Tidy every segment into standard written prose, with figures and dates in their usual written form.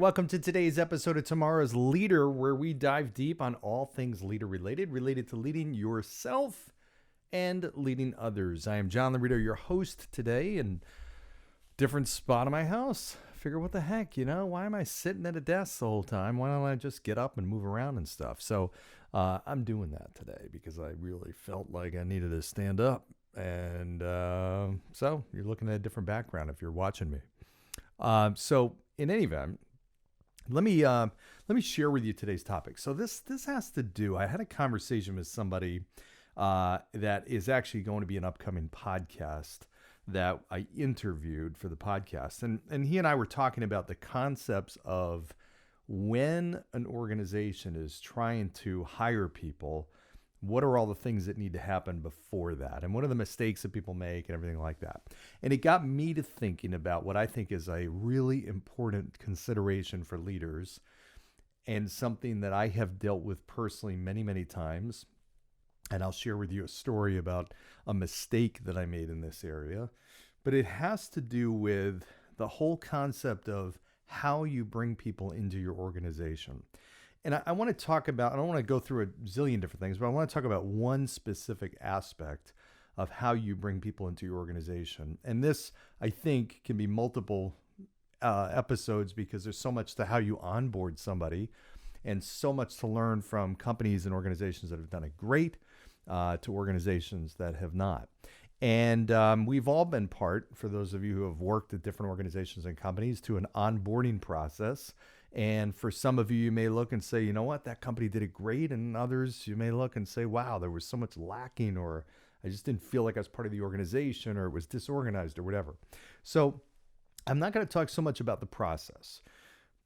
welcome to today's episode of Tomorrow's Leader, where we dive deep on all things leader related to leading yourself and leading others. I am John Laurito, your host today, and different spot of my house. Figure, what the heck, why am I sitting at a desk the whole time? Why don't I just get up and move around and stuff? So I'm doing that today because I really felt like I needed to stand up. And so you're looking at a different background if you're watching me. So in any event, let me share with you today's topic. So this has to do, I had a conversation with somebody that is actually going to be an upcoming podcast that I interviewed for the podcast. And he and I were talking about the concepts of when an organization is trying to hire people, what are all the things that need to happen before that? And what are the mistakes that people make and everything like that? And it got me to thinking about what I think is a really important consideration for leaders and something that I have dealt with personally many, many times. And I'll share with you a story about a mistake that I made in this area. But it has to do with the whole concept of how you bring people into your organization. And I want to talk about, I don't want to go through a zillion different things, but I want to talk about one specific aspect of how you bring people into your organization. And this, I think, can be multiple episodes because there's so much to how you onboard somebody and so much to learn from companies and organizations that have done it great to organizations that have not. And we've all been part, for those of you who have worked at different organizations and companies, to an onboarding process. And for some of you, you may look and say, you know what, that company did it great. And others, you may look and say, wow, there was so much lacking, or I just didn't feel like I was part of the organization, or it was disorganized or whatever. So I'm not going to talk so much about the process.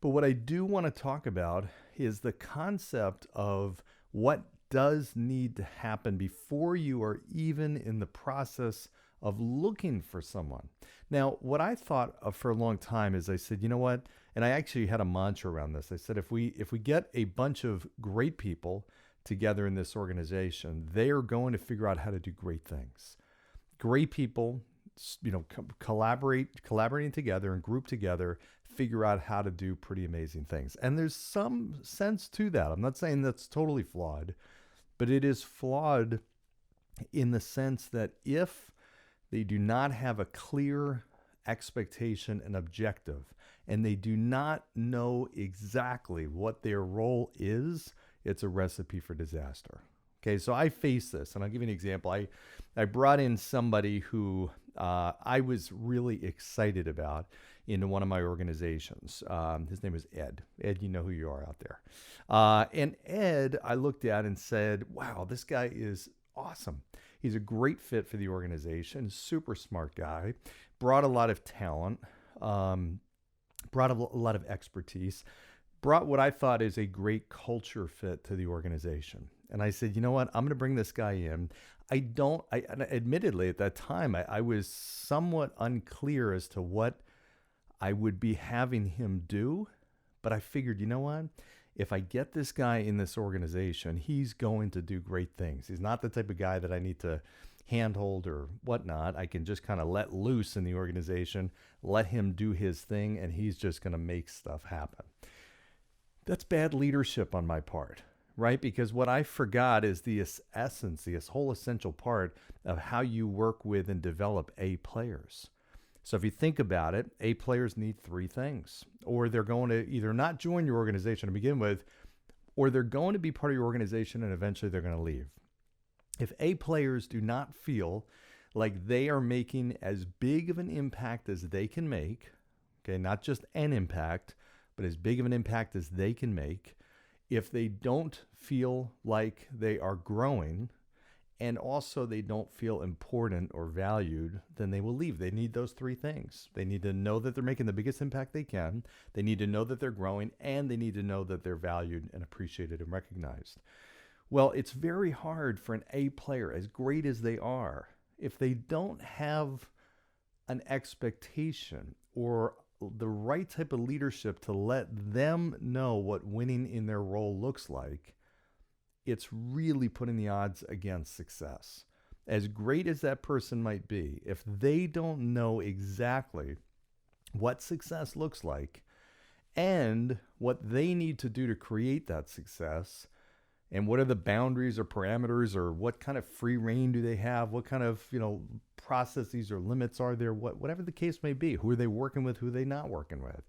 But what I do want to talk about is the concept of what does need to happen before you are even in the process of looking for someone. Now, what I thought of for a long time is I said, you know what? And I actually had a mantra around this. I said, if we get a bunch of great people together in this organization, they are going to figure out how to do great things. Great people, collaborating together and group together, figure out how to do pretty amazing things. And there's some sense to that. I'm not saying that's totally flawed, but it is flawed in the sense that if they do not have a clear expectation and objective, and they do not know exactly what their role is, it's a recipe for disaster. Okay, so I face this, and I'll give you an example. I brought in somebody who I was really excited about into one of my organizations. His name is Ed. Ed, you know who you are out there. And Ed, I looked at and said, wow, this guy is awesome. He's a great fit for the organization, super smart guy, brought a lot of talent, brought a lot of expertise, brought what I thought is a great culture fit to the organization. And I said, you know what, I'm going to bring this guy in. Admittedly, at that time, I was somewhat unclear as to what I would be having him do, but I figured, you know what? If I get this guy in this organization, he's going to do great things. He's not the type of guy that I need to handhold or whatnot. I can just kind of let loose in the organization, let him do his thing, and he's just going to make stuff happen. That's bad leadership on my part, right? Because what I forgot is the essence, this whole essential part of how you work with and develop A players. So if you think about it, A players need three things, or they're going to either not join your organization to begin with, or they're going to be part of your organization and eventually they're going to leave. If A players do not feel like they are making as big of an impact as they can make, okay, not just an impact, but as big of an impact as they can make, if they don't feel like they are growing, and also they don't feel important or valued, then they will leave. They need those three things. They need to know that they're making the biggest impact they can. They need to know that they're growing, and they need to know that they're valued and appreciated and recognized. Well, it's very hard for an A player, as great as they are, if they don't have an expectation or the right type of leadership to let them know what winning in their role looks like, it's really putting the odds against success. As great as that person might be, if they don't know exactly what success looks like and what they need to do to create that success, and what are the boundaries or parameters, or what kind of free reign do they have, what kind of processes or limits are there, whatever the case may be. Who are they working with, who are they not working with?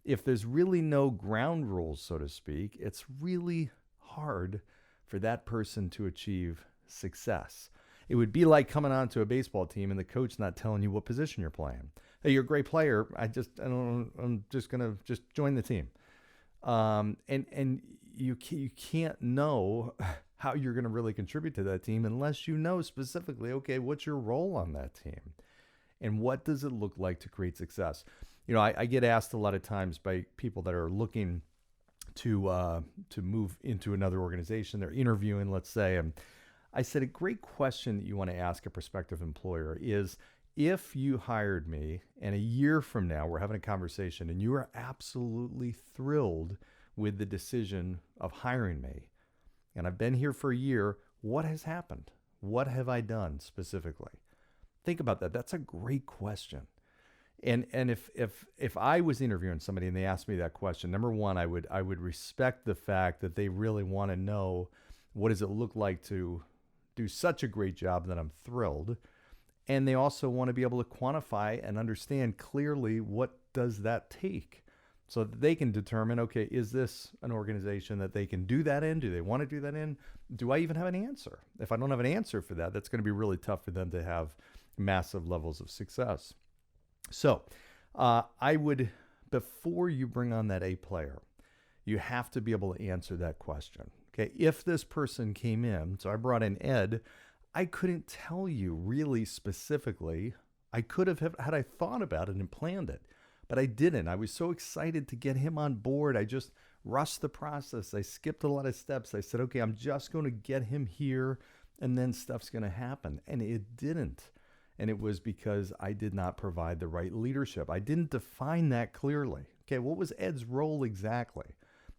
If there's really no ground rules, so to speak, it's really hard for that person to achieve success. It would be like coming onto a baseball team and the coach not telling you what position you're playing. Hey, you're a great player. I'm just gonna join the team. And you can't know how you're going to really contribute to that team unless you know specifically, okay, what's your role on that team, and what does it look like to create success? I get asked a lot of times by people that are looking to move into another organization. They're interviewing, let's say, and I said a great question that you want to ask a prospective employer is, if you hired me and a year from now we're having a conversation and you are absolutely thrilled with the decision of hiring me, and I've been here for a year, what has happened? What have I done specifically? Think about that. That's a great question. And if I was interviewing somebody and they asked me that question, number one, I would respect the fact that they really want to know, what does it look like to do such a great job that I'm thrilled? And they also want to be able to quantify and understand clearly, what does that take, so that they can determine, okay, is this an organization that they can do that in? Do they want to do that in? Do I even have an answer? If I don't have an answer for that, that's going to be really tough for them to have massive levels of success. So I would, before you bring on that A player, you have to be able to answer that question. Okay, if this person came in, so I brought in Ed, I couldn't tell you really specifically. I could have, had I thought about it and planned it, but I didn't. I was so excited to get him on board. I just rushed the process. I skipped a lot of steps. I said, okay, I'm just going to get him here, and then stuff's going to happen. And it didn't. And it was because I did not provide the right leadership. I didn't define that clearly. Okay, what was Ed's role exactly?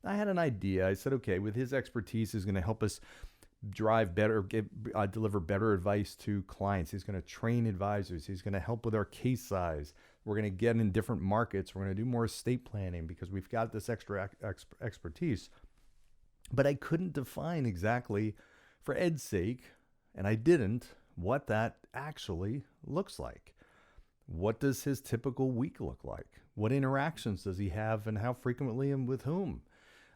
I had an idea. I said, okay, with his expertise, he's going to help us drive better, deliver better advice to clients. He's going to train advisors. He's going to help with our case size. We're going to get in different markets. We're going to do more estate planning because we've got this extra expertise. But I couldn't define exactly, for Ed's sake, and I didn't, what that actually looks like. What does his typical week look like? What interactions does he have, and how frequently, and with whom?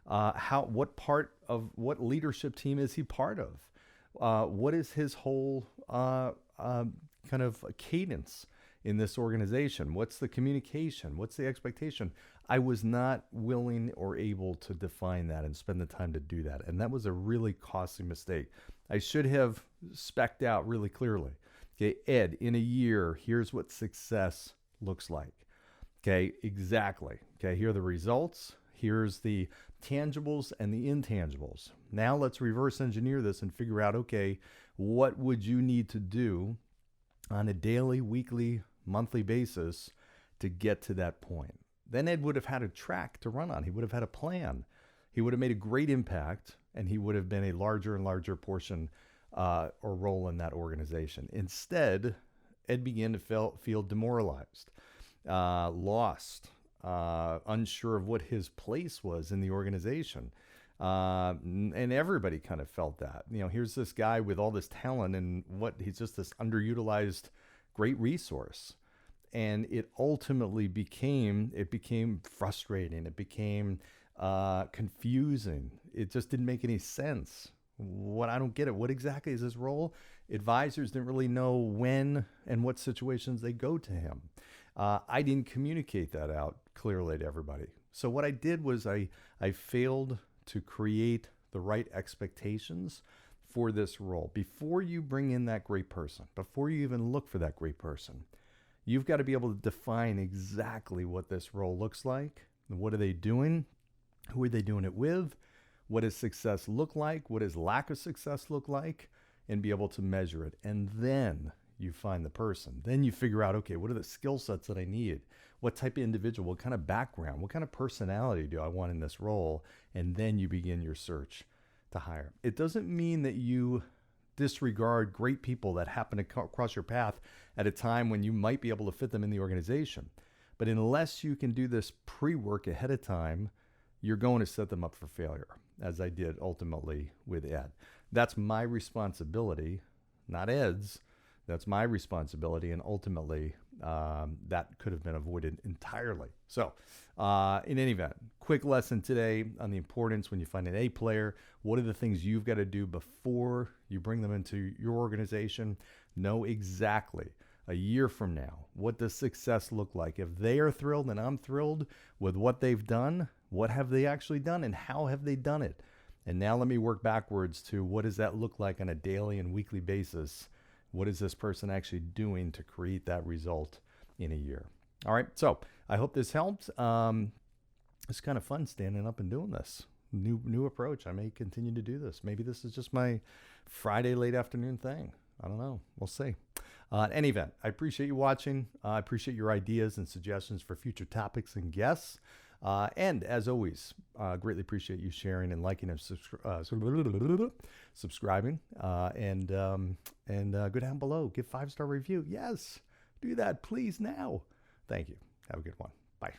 What part of what leadership team is he part of? What is his whole kind of cadence in this organization? What's the communication? What's the expectation? I was not willing or able to define that and spend the time to do that. And that was a really costly mistake. I should have spec'd out really clearly. Okay, Ed, in a year, here's what success looks like. Okay, exactly. Okay, here are the results. Here's the tangibles and the intangibles. Now let's reverse engineer this and figure out, okay, what would you need to do on a daily, weekly, monthly basis to get to that point? Then Ed would have had a track to run on. He would have had a plan. He would have made a great impact, and he would have been a larger and larger portion or role in that organization. Instead, Ed began to feel demoralized, lost, unsure of what his place was in the organization. And everybody kind of felt that. Here's this guy with all this talent, and he's just this underutilized great resource. And it ultimately became frustrating. It became confusing. It just didn't make any sense. I don't get it. What exactly is his role? Advisors didn't really know when and what situations they go to him. I didn't communicate that out clearly to everybody. So what I did was I failed to create the right expectations for this role. Before you bring in that great person, before you even look for that great person, you've got to be able to define exactly what this role looks like. What are they doing? Who are they doing it with? What does success look like? What does lack of success look like? And be able to measure it. And then you find the person. Then you figure out, okay, what are the skill sets that I need? What type of individual? What kind of background? What kind of personality do I want in this role? And then you begin your search to hire. It doesn't mean that you disregard great people that happen to cross your path at a time when you might be able to fit them in the organization. But unless you can do this pre-work ahead of time, you're going to set them up for failure, as I did ultimately with Ed. That's my responsibility, not Ed's. That's my responsibility, and ultimately that could have been avoided entirely. So in any event, quick lesson today on the importance when you find an A player. What are the things you've got to do before you bring them into your organization? Know exactly a year from now, what does success look like? If they are thrilled and I'm thrilled with what they've done, what have they actually done and how have they done it? And now let me work backwards to what does that look like on a daily and weekly basis? What is this person actually doing to create that result in a year? All right, so I hope this helps. It's kind of fun standing up and doing this. New approach. I may continue to do this. Maybe this is just my Friday late afternoon thing. I don't know. We'll see. In any event, I appreciate you watching. I appreciate your ideas and suggestions for future topics and guests. And as always, greatly appreciate you sharing and liking and subscribing. And go down below, give 5-star review. Yes, do that, please, now. Thank you. Have a good one. Bye.